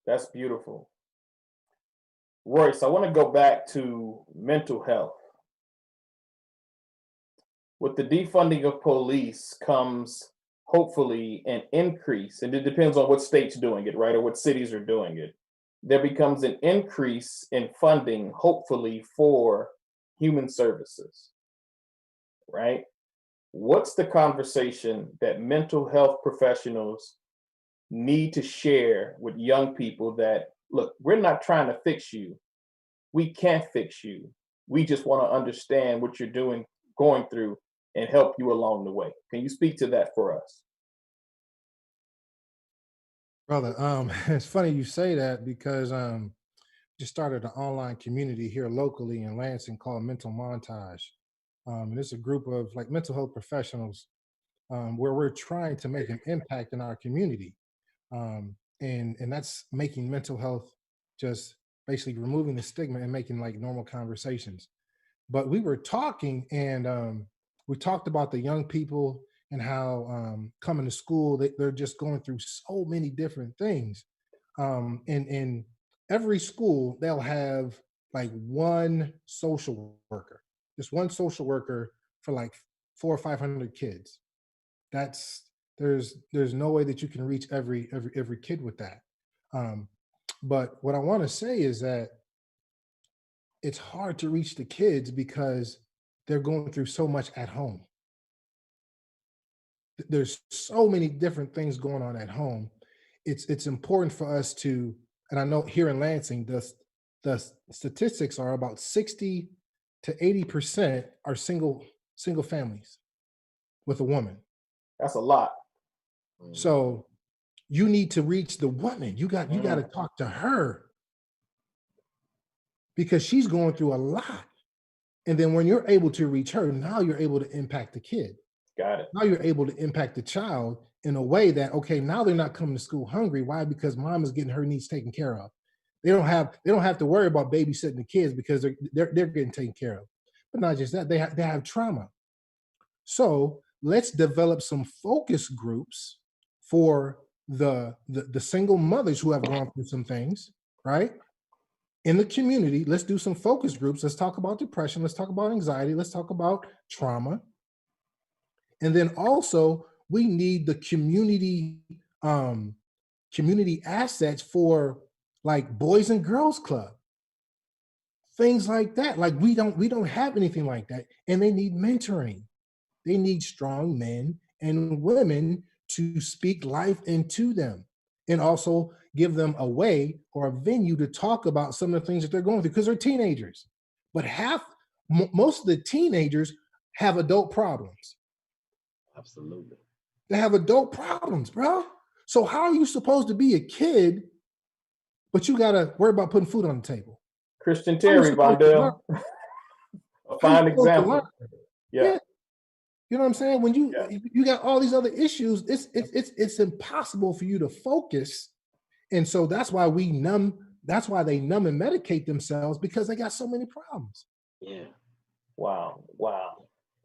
That's beautiful. Royce, I want to go back to mental health. With the defunding of police comes hopefully an increase, and it depends on what state's doing it, right, or what cities are doing it. There becomes an increase in funding, hopefully, for human services, right? What's the conversation that mental health professionals need to share with young people that, look, we're not trying to fix you. We can't fix you. We just want to understand what you're doing, going through, and help you along the way. Can you speak to that for us? Brother, it's funny you say that because just started an online community here locally in Lansing called Mental Montage. And it's a group of like mental health professionals where we're trying to make an impact in our community. And that's making mental health just basically removing the stigma and making like normal conversations. But we were talking and we talked about the young people and how coming to school, they're just going through so many different things. And in every school, they'll have like one social worker, just one social worker for like 400 or 500 kids. There's no way that you can reach every kid with that. But what I want to say is that it's hard to reach the kids because they're going through so much at home. There's so many different things going on at home. It's important for us to, and I know here in Lansing, the statistics are about 60 to 80% are single families with a woman. That's a lot. So you need to reach the woman. You got to talk to her because she's going through a lot. And then when you're able to reach her, now you're able to impact the kid. Got it. Now you're able to impact the child in a way that, okay, now they're not coming to school hungry. Why? Because mom is getting her needs taken care of. They don't have to worry about babysitting the kids because they're getting taken care of. But not just that, they have trauma. So let's develop some focus groups for the single mothers who have gone through some things, right? In the community, let's do some focus groups. Let's talk about depression. Let's talk about anxiety. Let's talk about trauma. And then also we need the community assets for like Boys and Girls Club, things like that. Like we don't have anything like that. And they need mentoring. They need strong men and women to speak life into them. and also give them a way or a venue to talk about some of the things that they're going through because they're teenagers. But most of the teenagers have adult problems. Absolutely. They have adult problems, bro. So how are you supposed to be a kid, but you gotta worry about putting food on the table? Christian Terry, Vondell, a fine example. Yeah. You know what I'm saying? When you got all these other issues, it's impossible for you to focus. And so that's why they numb and medicate themselves, because they got so many problems. Yeah. Wow.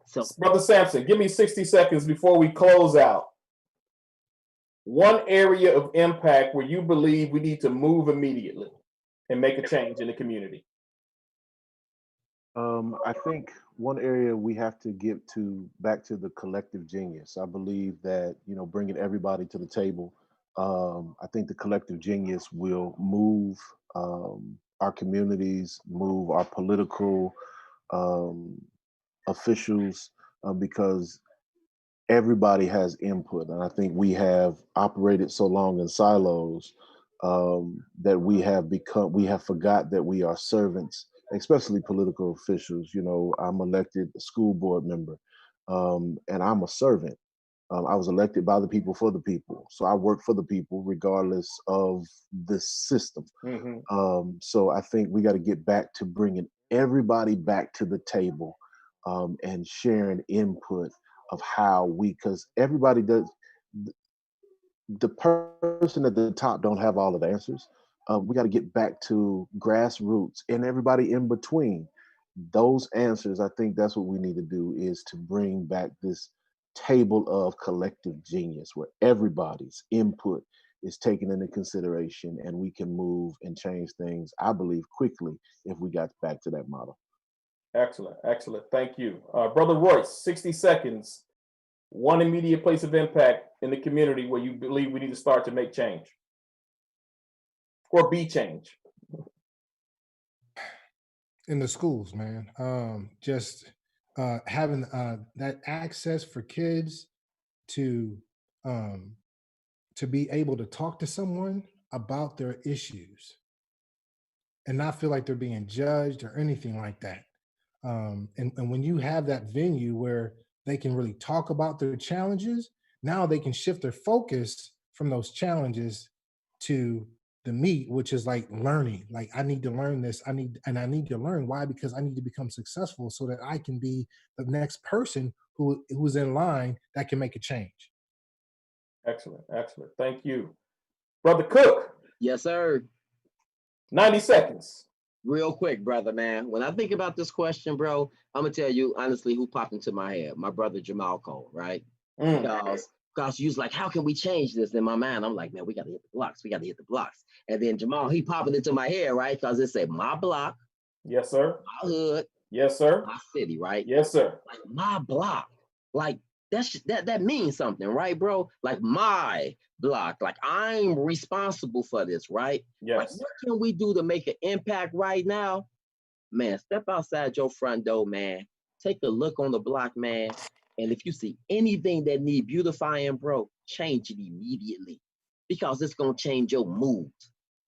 So, Brother Sampson, give me 60 seconds before we close out. One area of impact where you believe we need to move immediately and make a change in the community. I think one area we have to get back to the collective genius. I believe that, bringing everybody to the table, I think the collective genius will move our communities, move our political officials, because everybody has input. And I think we have operated so long in silos that we have forgot that we are servants, especially political officials. I'm elected a school board member, and I'm a servant. I was elected by the people for the people. So I work for the people regardless of the system. So I think we got to get back to bringing everybody back to the table, and sharing input of how because everybody does. The person at the top don't have all of the answers. We got to get back to grassroots and everybody in between. Those answers, I think that's what we need to do, is to bring back this table of collective genius where everybody's input is taken into consideration, and we can move and change things, I believe, quickly if we got back to that model. Excellent. Thank you. Brother Royce, 60 seconds. One immediate place of impact in the community where you believe we need to start to make change or be change. In the schools, man. Just having that access for kids to be able to talk to someone about their issues and not feel like they're being judged or anything like that. And when you have that venue where they can really talk about their challenges, now they can shift their focus from those challenges to the meat, which is like learning. Like, I need to learn this. I need to learn. Why? Because I need to become successful so that I can be the next person who's in line that can make a change. Excellent. Thank you. Brother Cook. Yes, sir. 90 seconds. Real quick, brother, man. When I think about this question, bro, I'm gonna tell you honestly who popped into my head. My brother Jamal Cole, right? Because you was like, how can we change this? In my mind, I'm like, man, we gotta hit the blocks. And then Jamal, he popping into my head, right? Because it said my block. Yes, sir. My hood. Yes, sir. My city, right? Yes, sir. Like my block. Like that means something, right, bro? Like my block. Like I'm responsible for this, right? Yes. Like, what can we do to make an impact right now? Man, step outside your front door, man. Take a look on the block, man. And if you see anything that need beautifying, bro, change it immediately, because it's going to change your mood.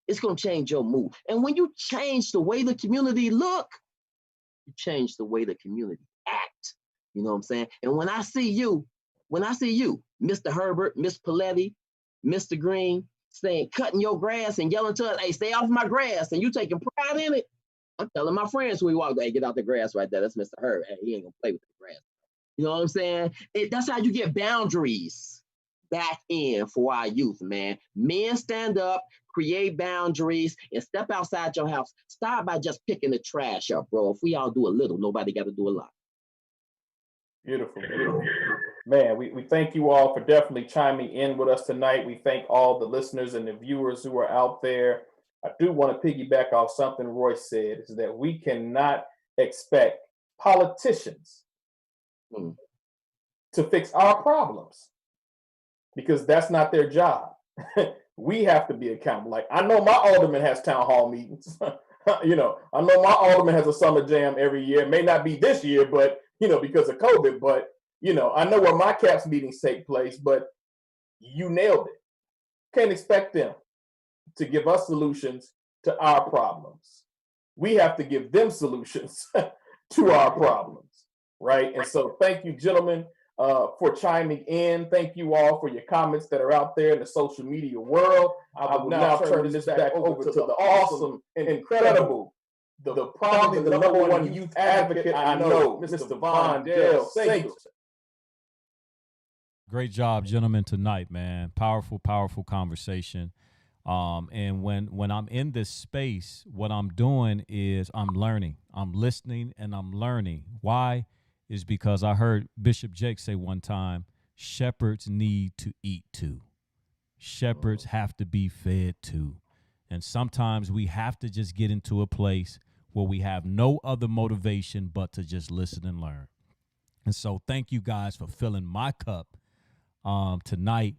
It's going to change your mood. And when you change the way the community look, you change the way the community act. You know what I'm saying? And when I see you, Mr. Herbert, Miss Paletti, Mr. Green, saying, cutting your grass and yelling to us, hey, stay off my grass, and you taking pride in it, I'm telling my friends who we walk, hey, get out the grass right there. That's Mr. Herbert. Hey, he ain't going to play with the grass. You know what I'm saying? That's how you get boundaries back in for our youth, man. Men stand up, create boundaries, and step outside your house. Start by just picking the trash up, bro. If we all do a little, nobody got to do a lot. Beautiful. Man, we thank you all for definitely chiming in with us tonight. We thank all the listeners and the viewers who are out there. I do want to piggyback off something Royce said, is that we cannot expect politicians to fix our problems, because that's not their job. We have to be accountable. Like, I know my alderman has town hall meetings. I know my alderman has a summer jam every year. It may not be this year, but because of COVID, but I know where my CAPS meetings take place. But you nailed it. can't expect them to give us solutions to our problems. We have to give them solutions to our problems, right? And so thank you, gentlemen, for chiming in. Thank you all for your comments that are out there in the social media world. I will now turn this back over to the awesome, incredible, probably the number one youth advocate I know, Mr. Vondell Singleton. Great job, gentlemen, tonight, man. Powerful, powerful conversation. And when I'm in this space, what I'm doing is I'm learning. I'm listening and I'm learning. Why? Is because I heard Bishop Jake say one time, shepherds need to eat too. Shepherds have to be fed too. And sometimes we have to just get into a place where we have no other motivation but to just listen and learn. And so thank you guys for filling my cup tonight,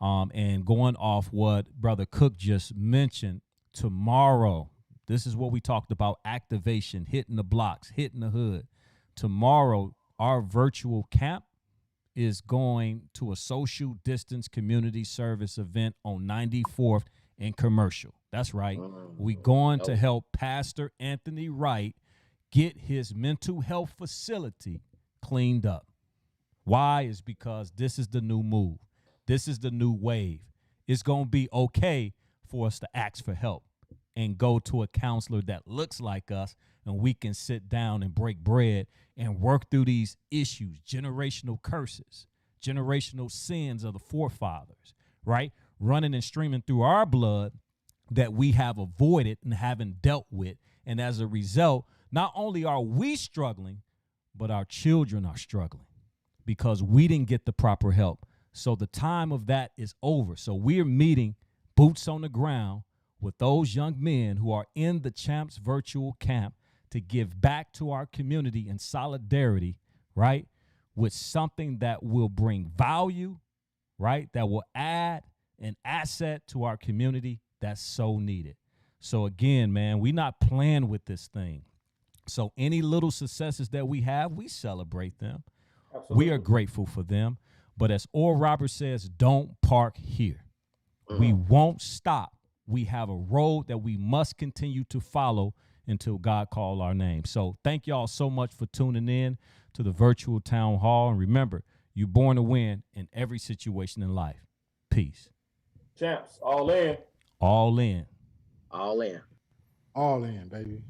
and going off what Brother Cook just mentioned. Tomorrow, this is what we talked about: activation, hitting the blocks, hitting the hood. Tomorrow, our virtual camp is going to a social distance community service event on 94th and Commercial. That's right. We going to help Pastor Anthony Wright get his mental health facility cleaned up. Why? Is because this is the new move. This is the new wave. It's going to be okay for us to ask for help and go to a counselor that looks like us, and we can sit down and break bread and work through these issues, generational curses, generational sins of the forefathers, right? Running and streaming through our blood that we have avoided and haven't dealt with. And as a result, not only are we struggling, but our children are struggling, because we didn't get the proper help. So the time of that is over. So we're meeting boots on the ground with those young men who are in the Champs virtual camp to give back to our community in solidarity, right, with something that will bring value, right, that will add an asset to our community that's so needed. So again, man, we're not playing with this thing. So any little successes that we have, we celebrate them. Absolutely. We are grateful for them. But as Oral Roberts says, don't park here. We won't stop. We have a road that we must continue to follow until God call our name. So thank y'all so much for tuning in to the virtual town hall. And remember, you're born to win in every situation in life. Peace. Champs, all in. All in. All in. All in, baby.